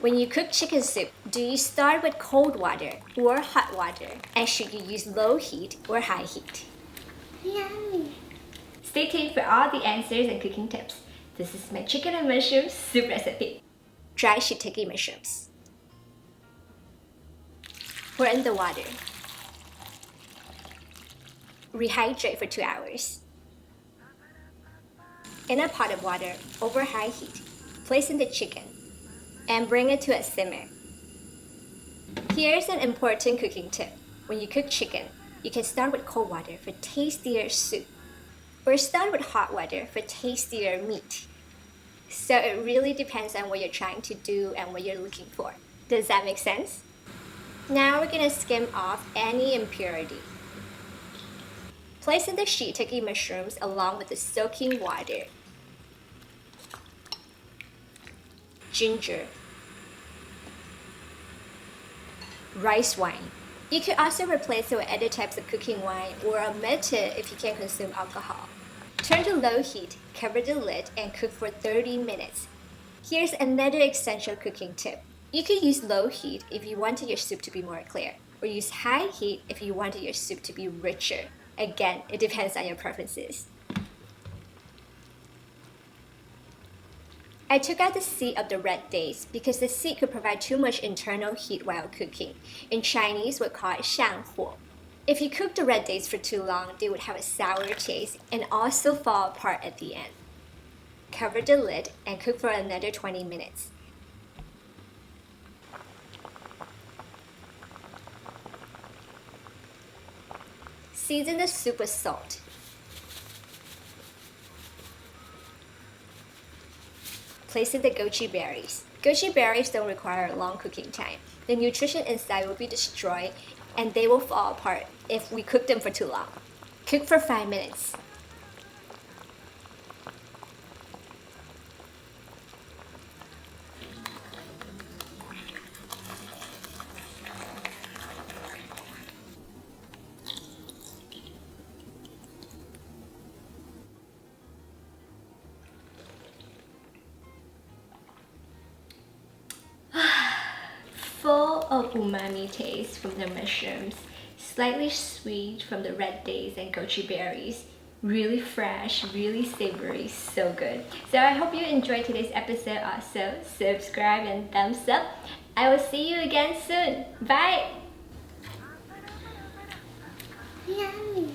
When you cook chicken soup, do you start with cold water or hot water? And should you use low heat or high heat? Yummy. Stay tuned for all the answers and cooking tips. This is my chicken and mushroom soup recipe. Dry shiitake mushrooms. Pour in the water. Rehydrate for 2 hours. In a pot of water over high heat, place in the chicken and bring it to a simmer. Here's an important cooking tip. When you cook chicken, you can start with cold water for tastier soup, or start with hot water for tastier meat. So it really depends on what you're trying to do and what you're looking for. Does that make sense? Now we're gonna skim off any impurity. Place in the shiitake mushrooms along with the soaking water, ginger, rice wine. You could also replace it with other types of cooking wine or omit it if you can't consume alcohol. Turn to low heat, cover the lid, and cook for 30 minutes. Here's another essential cooking tip. You could use low heat if you wanted your soup to be more clear, or use high heat if you wanted your soup to be richer. Again, it depends on your preferences. I took out the seed of the red dates because the seed could provide too much internal heat while cooking. In Chinese, we call it 上火. If you cook the red dates for too long, they would have a sour taste and also fall apart at the end. Cover the lid and cook for another 20 minutes. Season the soup with salt. Place in the goji berries. Goji berries don't require a long cooking time. The nutrition inside will be destroyed and they will fall apart if we cook them for too long. Cook for 5 minutes. Full of umami taste from the mushrooms, slightly sweet from the red dates and goji berries. Really fresh, really savory, so good. So I hope you enjoyed today's episode also. Subscribe and thumbs up. I will see you again soon. Bye! Yummy.